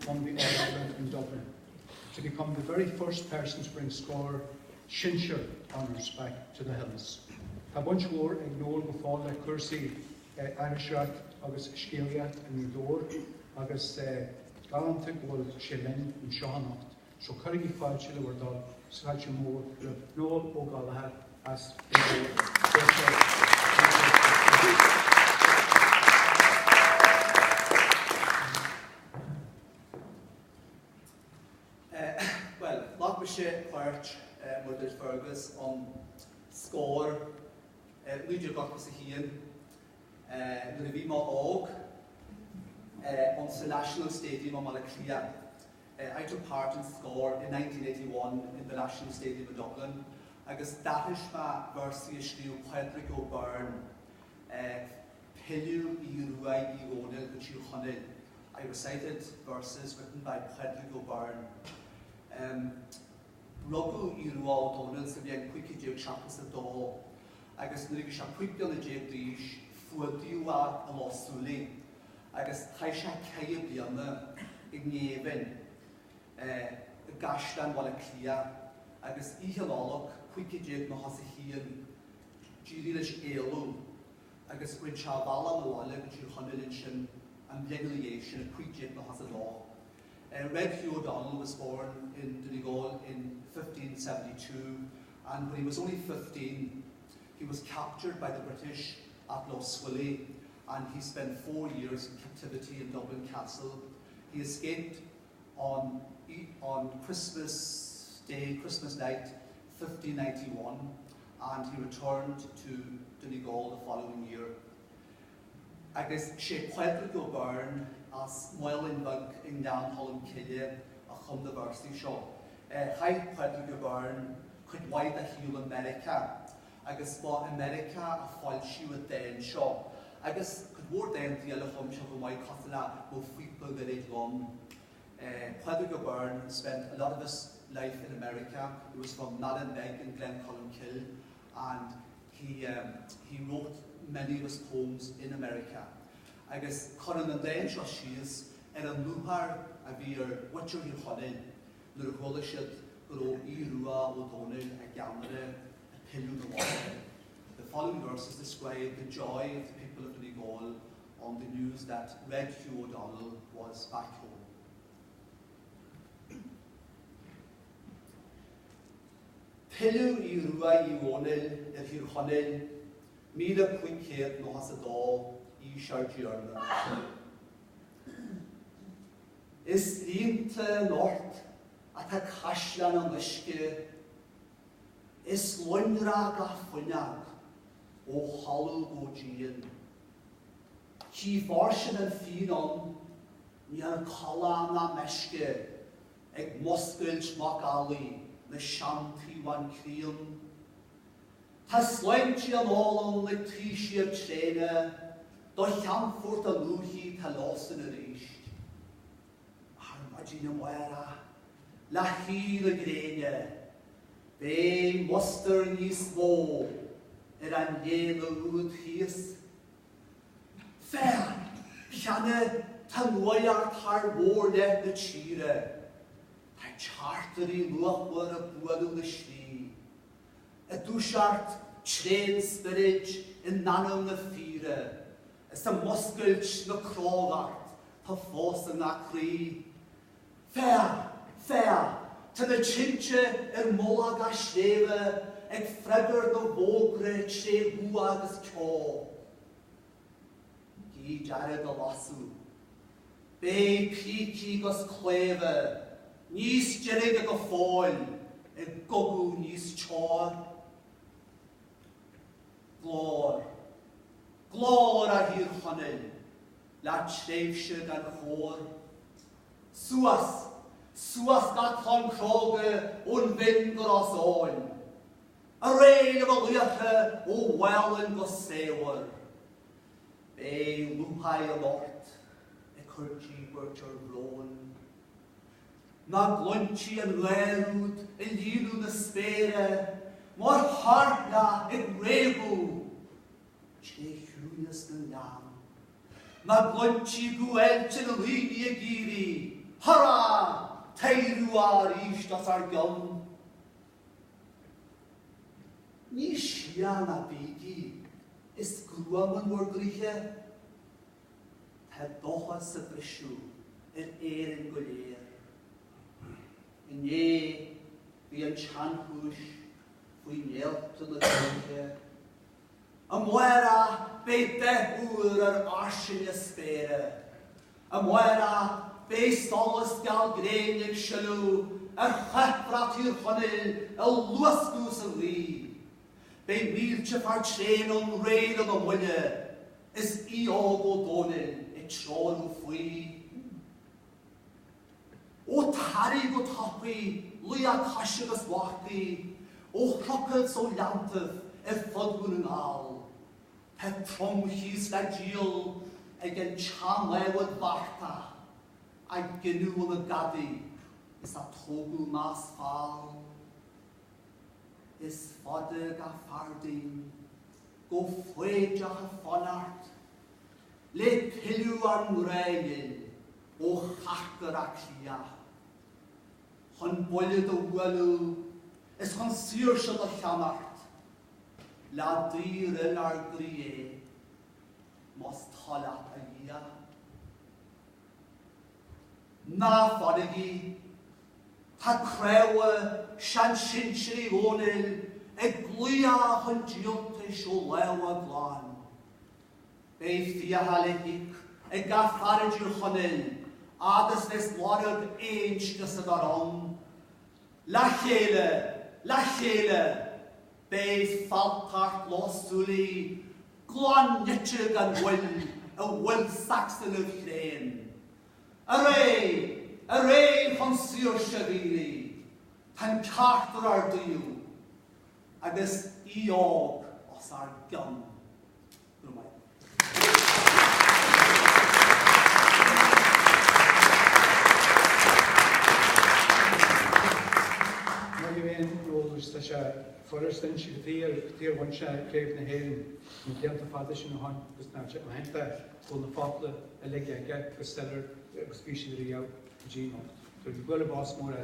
won the All-Ireland in Dublin, to become the very first person to bring Scór Sinsear honours back to the hills. Ó'Gallchóir ag Noel go fáil le cuasaí Aithriseoireacht agus Scéalaíocht in Dór agus galanta ghfuil sé linn in sean-taobhan. So chuirigh fáilte le bhar dal sáilte mór le Noel Ó'Gallchóir as well, like we say, pháirt Mother Fergus on Scór Luidir Gachas hÉireann na bhí má óg on the National Stadium on Cliath. I took part in Scór in 1981 in the National Stadium of Dublin. Agus dathis ma versi ysliw Pádraig o Beirn Pilleadh Aoidh Ruaidh Chumann. I recited verses written by Pádraig o Beirn. Rugú Aoidh Ruaidh Donegal sa bhíon cuici déag seachas a dó. Agus nuair se cuici le déag dís fuadíú a losúlaí. Agus tá se céad bliana ag néamhainn gaslan bhil a Cliath. Agus íhallálach cuici déag na has a hÉireann dírí leis éalú. Agus cuid se bhalla mBaile go Chumann sin an bliain sin a cuici déag na has a dó. Rinne O'Donnell was born in Donegal in 1572, and when he was only 15, he was captured by the British at Luthchleas, and he spent 4 years in captivity in Dublin Castle. He escaped on Christmas Day, Christmas night, 1591, and he returned to Donegal the following year. Agus sé Pádraig o Beirn as Noel in Donegal Connect a chum the varsity seo. Hai Pádraig o Beirn could wide a hill America. Agus ba America a fáil siú a dain seo. Agus could war dain díala chum seo go mai cosala go fuipa go réid lom. Pádraig o Beirn spent a lot of his life in America. He was from Nallenbeg in Glencullen, and he wrote many of his poems in America. Agus chuan an dain seo síos an luthar a bhí Leitir Ceanainn nuair thuaidh siad go raibh Aoidh Ruaidh ó Dhomhnaill a gceannaire a Pilleadh Aoidh. The following verses describe the joy of the people of Donegal on the news that Rinne O'Donnell was back home. Pilleadh Aoidh Ruaidh Dhomhnaill ar Chumann míle cuicéad nó has a dó í seoirdearna. Is rínta Lort a tá caisleán an uisce, is loinrá ga fuineag ó hallú go díon. Chí bharsin an fianón ní an chalán na meisce ag moscailt mBaile na sean-taobhan críom. Tá sláinte an ólan le tríisiad tréine do cheanfort a lúthaí tá lásan a ríist. Armadín muera le híl a gréine, bé mostar níos mó an dhéana úd híos. Fer, cheanna tá nuaart thar bórde na tíre, tá chartarí luachmhar a buadú na slí. A dúsart tréin spirid in nanam na fíre, is a moscailt na Craobh tá fósa na crí. Fer, tá na tinte móla ga sléve ag freigar na bógra sé bú agus ceá. Gí dearad a lasú, bé pící gus cléve, níos dearad go fáil ag gogú níos teáir. Glór a hír Chumann, le tréimhse gan chóir. Suas ga chlán chaoga ón bhinn go rasáin. A réil a luaithe ó bhhailinn go séhar. Bé lúthaí a Lort a chuirtí buirtear bhlóin. Na gluntíí an léirúd i líonú na spéire, mar hartna ag réabú, sé hiúnas na leam. Na gluntíí gúailte na líní a gírí, har tairú ar ístas ar gum. Ní sean a bígi is grúaman mor gríthe. Tá dócha sa brisú hÉireann go léir. Iné bhí an teanchúis faoi néalta na gríthe. Amhaire bé 10 uair ar arsin is spéire. Amhaire bé stolas Gael Ghrianán sialú ar chethratúr Dhomhnaill a luascús a lí. Bé mílte far trénon réad an mhuile is Ó'Gallchóir Domhnaigh i trónú faoi. Ó tarí go tapaí Luthchleas caiisigus wachtaí ó chrocail so leantah I fodgún nGall. Tá tromchís le díal ag an teanléhad bharta ag ginú na gadaí is a tógú más fáil. Is fada ga fardaí go fréideach a fanart le Pilleadh Aoidh Ruaidh ó chachtar a Cliath. Chun mBaile do bhuailú is chun Sinsear a cheannach la Beirn ar Ghrianán mas talat a dhia. Na Pádraig tá Craobh sean Sinsear Dhomhnaill ag Cliath an díolta seo leabhar bliain. Bé fiathalaigh ag ga pháirt Dhomhnaill agus les láirg éinstas a darán. Luthchleas, bé faltart losúlaí glánite gan bhfuil a bhfuil saxan a Ghrianán. A ré chun Sinsear bhílí, tan ceartar ar díú, agus íog os ar gum. Tá sé forrastan si tír bhain se Craobh na hÉireann ní ceanta fada sin na hain gus ná se hainta go na fápla a le geige gus stellar agus bhí sin riamh Ghrianán. Tá bhfuil a bás mór a